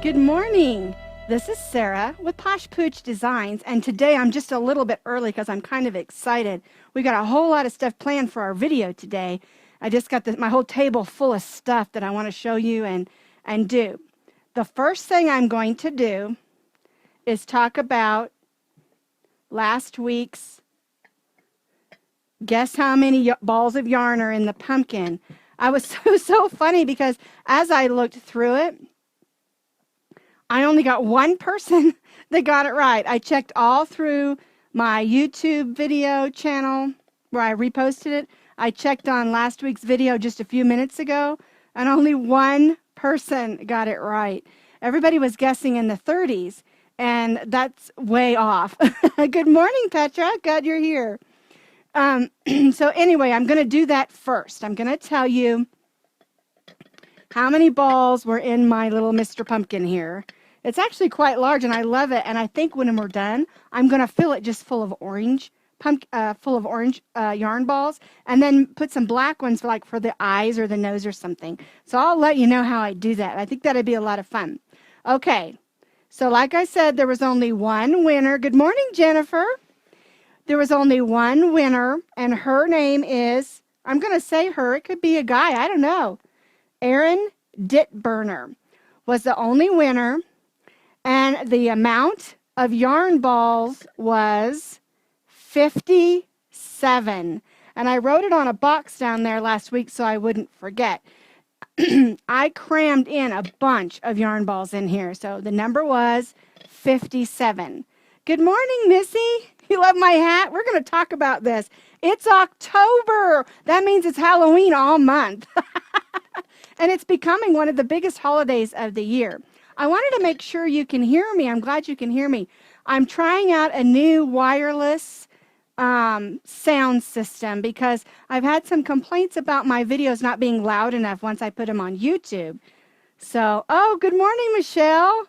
Good morning. This is Sara with Posh Pooch Designs, and today I'm just a little bit early because I'm kind of excited. We got a whole lot of stuff planned for our video today. I just got my whole table full of stuff that I want to show you and do. The first thing I'm going to do is talk about last week's guess how many balls of yarn are in the pumpkin. I was so funny because as I looked through it, I only got one person that got it right. I checked all through my YouTube video channel where I reposted it. I checked on last week's video just a few minutes ago, and only one person got it right. Everybody was guessing in the 30s, and that's way off. Good morning, Petra. Glad you're here. So anyway, I'm going to do that first. I'm going to tell you how many balls were in my little Mr. Pumpkin here. It's actually quite large, and I love it. And I think when we're done, I'm going to fill it just full of orange yarn balls, and then put some black ones for the eyes or the nose or something. So I'll let you know how I do that. I think that'd be a lot of fun. Okay, so like I said, there was only one winner. Good morning, Jennifer. There was only one winner, and her name is, I'm going to say her, it could be a guy, I don't know. Aaron Ditburner was the only winner, and the amount of yarn balls was 57. And I wrote it on a box down there last week so I wouldn't forget. I crammed in a bunch of yarn balls in here, so the number was 57. Good morning, Missy. You love my hat? We're going to talk about this. It's October. That means it's Halloween all month. And it's becoming one of the biggest holidays of the year. I wanted to make sure you can hear me. I'm glad you can hear me. I'm trying out a new wireless sound system because I've had some complaints about my videos not being loud enough once I put them on YouTube. So, oh, good morning, Michelle.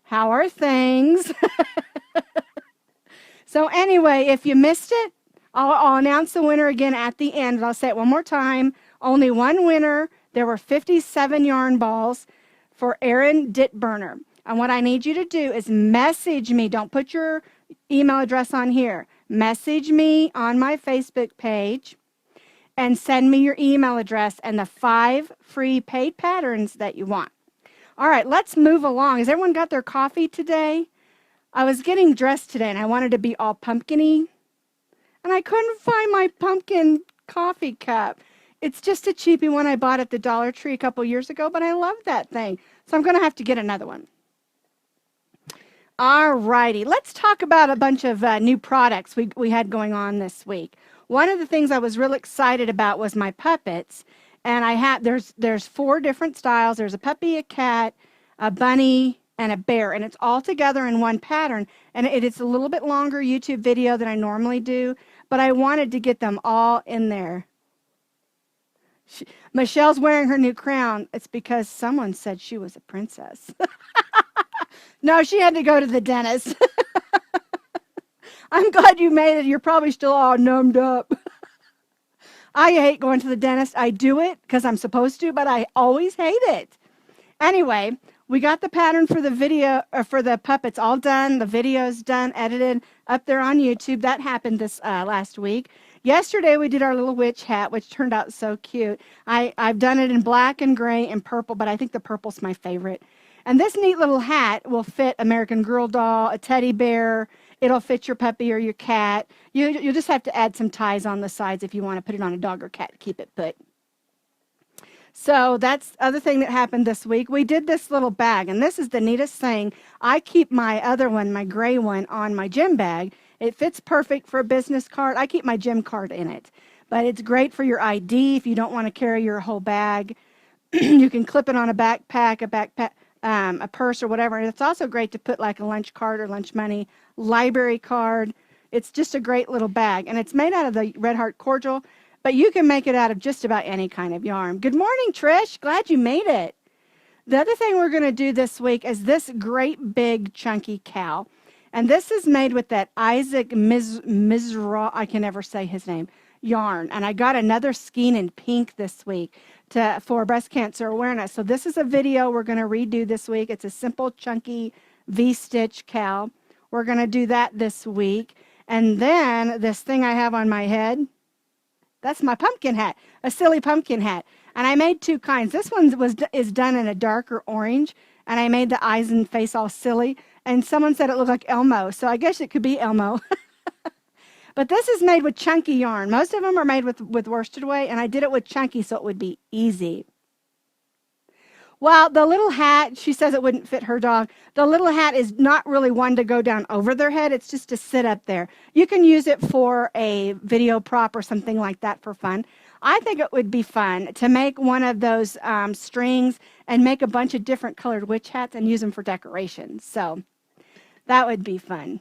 How are things? So anyway, if you missed it, I'll announce the winner again at the end. I'll say it one more time. Only one winner. There were 57 yarn balls for Aaron Ditburner. And what I need you to do is message me. Don't put your email address on here. Message me on my Facebook page and send me your email address and the 5 free paid patterns that you want. All right, let's move along. Has everyone got their coffee today? I was getting dressed today and I wanted to be all pumpkin-y, and I couldn't find my pumpkin coffee cup. It's just a cheapie one I bought at the Dollar Tree a couple years ago, but I love that thing. So I'm going to have to get another one. All righty, let's talk about a bunch of new products we had going on this week. One of the things I was real excited about was my puppets, and there's 4 different styles. There's a puppy, a cat, a bunny, and a bear, and it's all together in one pattern, and it's a little bit longer YouTube video than I normally do, but I wanted to get them all in there. Michelle's wearing her new crown. It's because someone said she was a princess. No, she had to go to the dentist. I'm glad you made it. You're probably still all numbed up. I hate going to the dentist. I do it because I'm supposed to, but I always hate it. Anyway, we got the pattern for the video, or for the puppets all done. The video's done, edited, up there on YouTube. That happened this last week. Yesterday we did our little witch hat, which turned out so cute. I've done it in black and gray and purple, but I think the purple's my favorite. And this neat little hat will fit American Girl doll, a teddy bear. It'll fit your puppy or your cat. You'll just have to add some ties on the sides if you want to put it on a dog or cat to keep it put. So that's the other thing that happened this week. We did this little bag, and this is the neatest thing. I keep my other one, my gray one, on my gym bag. It fits perfect for a business card. I keep my gym card in it, but it's great for your ID if you don't want to carry your whole bag. You can clip it on a backpack, a purse or whatever. And it's also great to put like a lunch card or lunch money, library card. It's just a great little bag, and it's made out of the Red Heart Cordial, but you can make it out of just about any kind of yarn. Good morning, Trish. Glad you made it. The other thing we're going to do this week is this great big chunky cow. And this is made with that Isaac Mizrahi, I can never say his name, yarn. And I got another skein in pink this week for breast cancer awareness. So this is a video we're going to redo this week. It's a simple, chunky V-stitch cowl. We're going to do that this week. And then this thing I have on my head, that's my pumpkin hat, a silly pumpkin hat. And I made two kinds. This one is done in a darker orange, and I made the eyes and face all silly. And someone said it looked like Elmo, so I guess it could be Elmo. But this is made with chunky yarn. Most of them are made with worsted weight, and I did it with chunky so it would be easy. Well, the little hat, she says it wouldn't fit her dog. The little hat is not really one to go down over their head. It's just to sit up there. You can use it for a video prop or something like that for fun. I think it would be fun to make one of those strings and make a bunch of different colored witch hats and use them for decorations. So that would be fun.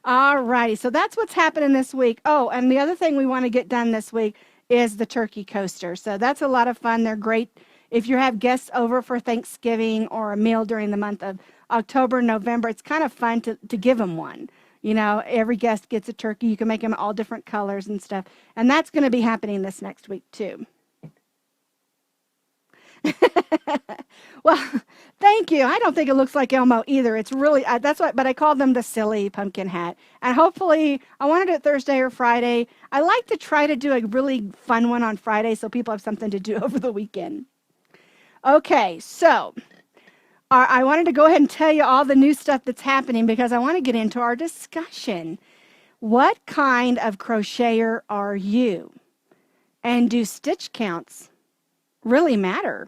All righty. So that's what's happening this week. Oh, and the other thing we want to get done this week is the turkey coaster. So that's a lot of fun. They're great if you have guests over for Thanksgiving or a meal during the month of October, November. It's kind of fun to give them one. You know, every guest gets a turkey. You can make them all different colors and stuff. And that's going to be happening this next week, too. Well, thank you. I don't think it looks like Elmo either. It's really, that's why, but I called them the silly pumpkin hat. And hopefully, I want to do it Thursday or Friday. I like to try to do a really fun one on Friday so people have something to do over the weekend. Okay, so I wanted to go ahead and tell you all the new stuff that's happening because I want to get into our discussion. What kind of crocheter are you? And do stitch counts really matter?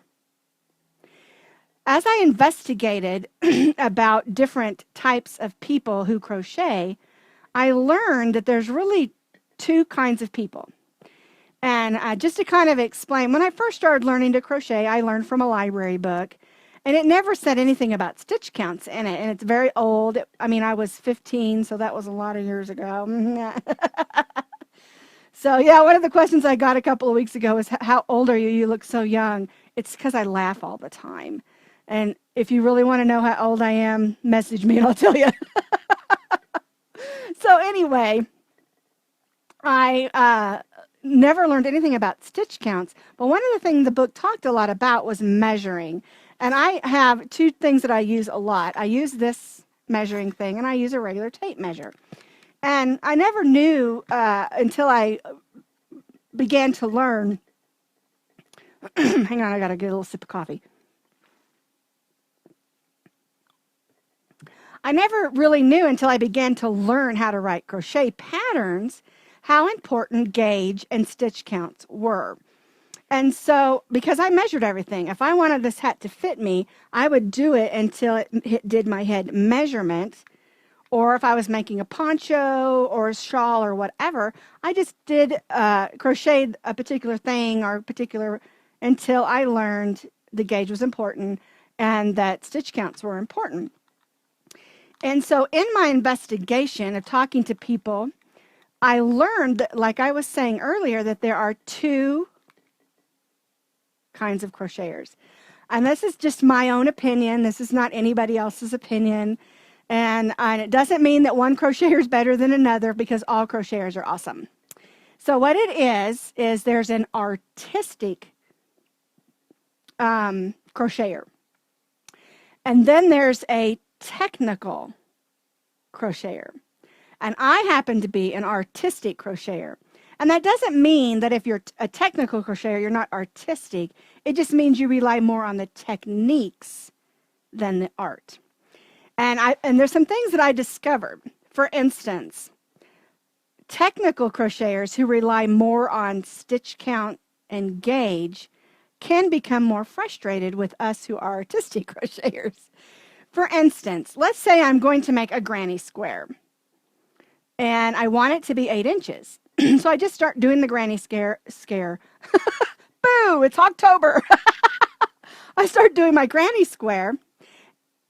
As I investigated about different types of people who crochet, I learned that there's really two kinds of people. And just to kind of explain, when I first started learning to crochet, I learned from a library book. And it never said anything about stitch counts in it. And it's very old. I mean, I was 15, so that was a lot of years ago. So, yeah, one of the questions I got a couple of weeks ago was, how old are you? You look so young. It's because I laugh all the time. And if you really want to know how old I am, message me and I'll tell you. So anyway, I never learned anything about stitch counts. But one of the things the book talked a lot about was measuring. And I have two things that I use a lot. I use this measuring thing, and I use a regular tape measure. And I never knew until I began to learn. Hang on, I got to get a little sip of coffee. I never really knew until I began to learn how to write crochet patterns how important gauge and stitch counts were. And so, because I measured everything, if I wanted this hat to fit me, I would do it until it did my head measurement. Or if I was making a poncho or a shawl or whatever, I just did crocheted a particular thing or particular until I learned the gauge was important and that stitch counts were important. And so in my investigation of talking to people, I learned that, like I was saying earlier, that there are two kinds of crocheters. And this is just my own opinion. This is not anybody else's opinion. And it doesn't mean that one crocheter is better than another because all crocheters are awesome. So what it is there's an artistic crocheter. And then there's a technical crocheter. And I happen to be an artistic crocheter. And that doesn't mean that if you're a technical crocheter, you're not artistic. It just means you rely more on the techniques than the art. And there's some things that I discovered. For instance, technical crocheters who rely more on stitch count and gauge can become more frustrated with us who are artistic crocheters. For instance, let's say I'm going to make a granny square. And I want it to be 8 inches. So I just start doing the granny scare. Boo, it's October. I start doing my granny square.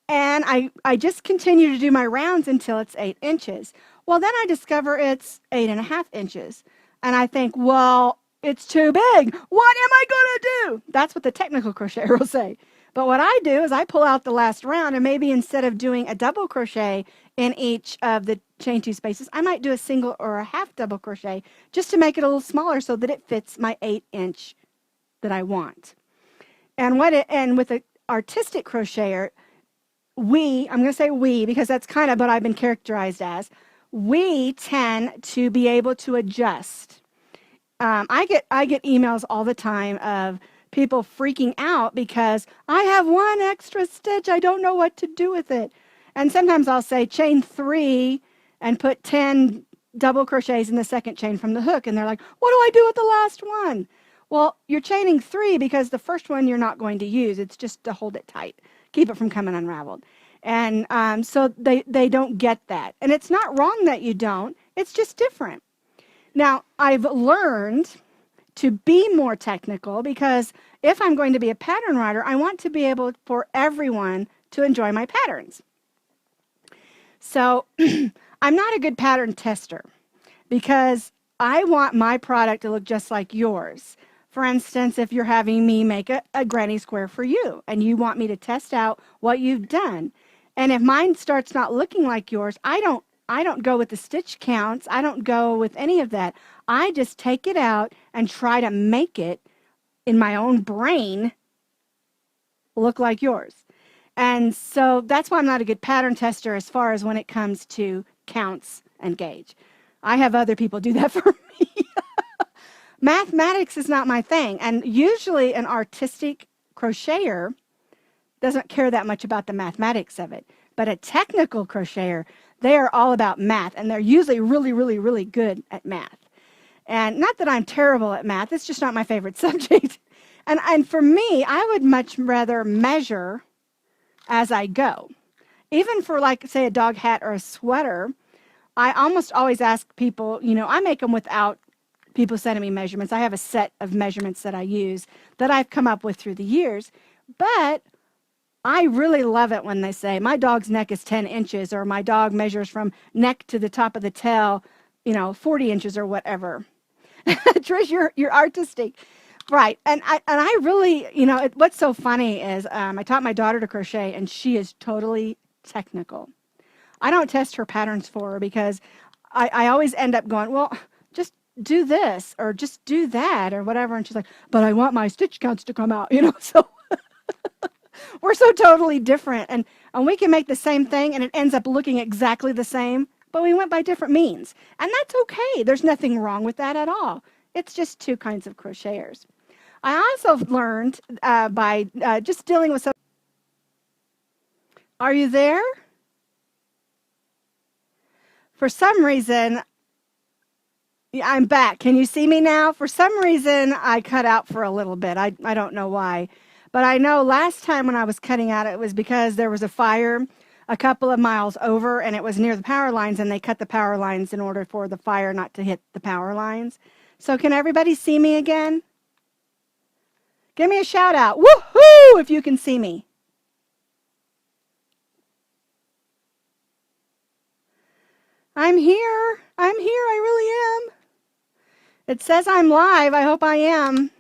And I just continue to do my rounds until it's 8 inches. Well, then I discover it's 8.5 inches. And I think, well, it's too big. What am I going to do? That's what the technical crocheter will say. But what I do is I pull out the last round, and maybe instead of doing a double crochet in each of the chain 2 spaces, I might do a single or a half double crochet just to make it a little smaller so that it fits my 8-inch that I want. And with an artistic crocheter, I'm going to say we because that's kind of what I've been characterized as. We tend to be able to adjust. I get emails all the time of people freaking out because I have one extra stitch. I don't know what to do with it. And sometimes I'll say chain 3 and put 10 double crochets in the second chain from the hook. And they're like, what do I do with the last one? Well, you're chaining 3 because the first one you're not going to use. It's just to hold it tight, keep it from coming unraveled. And so they don't get that. And it's not wrong that you don't. It's just different. Now, I've learned to be more technical because if I'm going to be a pattern writer, I want to be able for everyone to enjoy my patterns. So I'm not a good pattern tester because I want my product to look just like yours. For instance, if you're having me make a granny square for you and you want me to test out what you've done, and if mine starts not looking like yours, I don't go with the stitch counts. I don't go with any of that. I just take it out and try to make it in my own brain look like yours. And so that's why I'm not a good pattern tester as far as when it comes to counts and gauge. I have other people do that for me. Mathematics is not my thing. And usually an artistic crocheter doesn't care that much about the mathematics of it. But a technical crocheter, they are all about math. And they're usually really, really, really good at math. And not that I'm terrible at math. It's just not my favorite subject. And for me, I would much rather measure as I go. Even for, like, say, a dog hat or a sweater, I almost always ask people, I make them without people sending me measurements. I have a set of measurements that I use that I've come up with through the years. But I really love it when they say, my dog's neck is 10 inches, or my dog measures from neck to the top of the tail, 40 inches or whatever. Trish, you're artistic. Right. And I really, what's so funny is I taught my daughter to crochet, and she is totally technical. I don't test her patterns for her because I always end up going, well, just do this or just do that or whatever. And she's like, but I want my stitch counts to come out, so we're so totally different. And we can make the same thing and it ends up looking exactly the same, but we went by different means. And that's okay. There's nothing wrong with that at all. It's just two kinds of crocheters. I also learned by just dealing with some. Are you there? For some reason, I'm back. Can you see me now? For some reason, I cut out for a little bit. I don't know why. But I know last time when I was cutting out, it was because there was a fire a couple of miles over, and it was near the power lines, and they cut the power lines in order for the fire not to hit the power lines. So can everybody see me again? Give me a shout out. Woohoo! If you can see me. I'm here. I'm here. I really am. It says I'm live. I hope I am.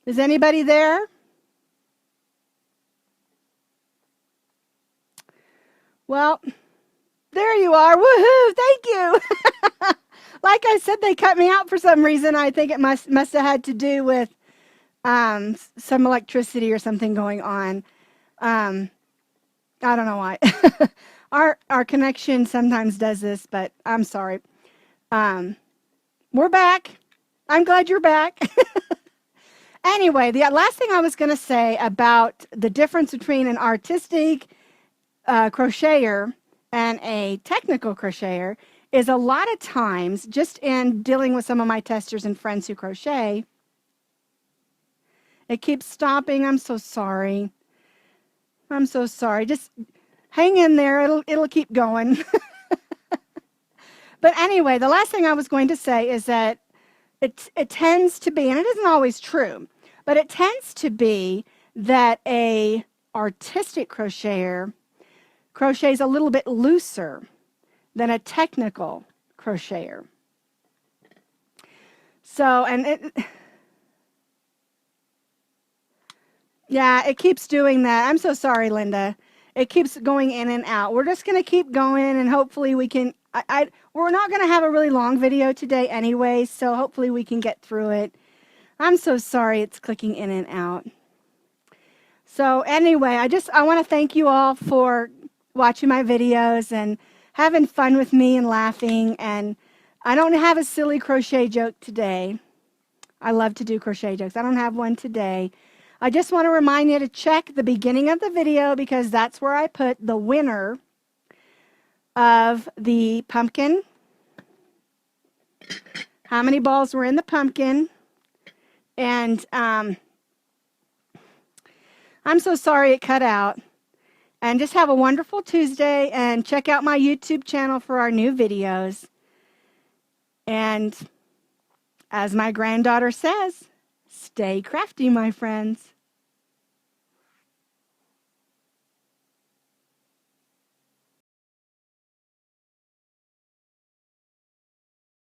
Is anybody there? Well, there you are. Woohoo! Thank you. Like I said, they cut me out for some reason. I think it must have had to do with some electricity or something going on. I don't know why. Our connection sometimes does this, but I'm sorry. We're back. I'm glad you're back. Anyway, the last thing I was going to say about the difference between an artistic crocheter and a technical crocheter is a lot of times, just in dealing with some of my testers and friends who crochet, it keeps stopping. I'm so sorry. I'm so sorry. Just hang in there. It'll keep going. But anyway, the last thing I was going to say is that it tends to be, and it isn't always true, but it tends to be that a artistic crocheter crochets a little bit looser than a technical crocheter. So, yeah, it keeps doing that. I'm so sorry, Linda. It keeps going in and out. We're just going to keep going, and hopefully we can, we're not going to have a really long video today anyway, so hopefully we can get through it. I'm so sorry it's clicking in and out. So anyway, I want to thank you all for watching my videos and having fun with me and laughing. And I don't have a silly crochet joke today. I love to do crochet jokes. I don't have one today. I just want to remind you to check the beginning of the video because that's where I put the winner of the pumpkin. How many balls were in the pumpkin. And I'm so sorry it cut out. And just have a wonderful Tuesday and check out my YouTube channel for our new videos. And as my granddaughter says, stay crafty, my friends.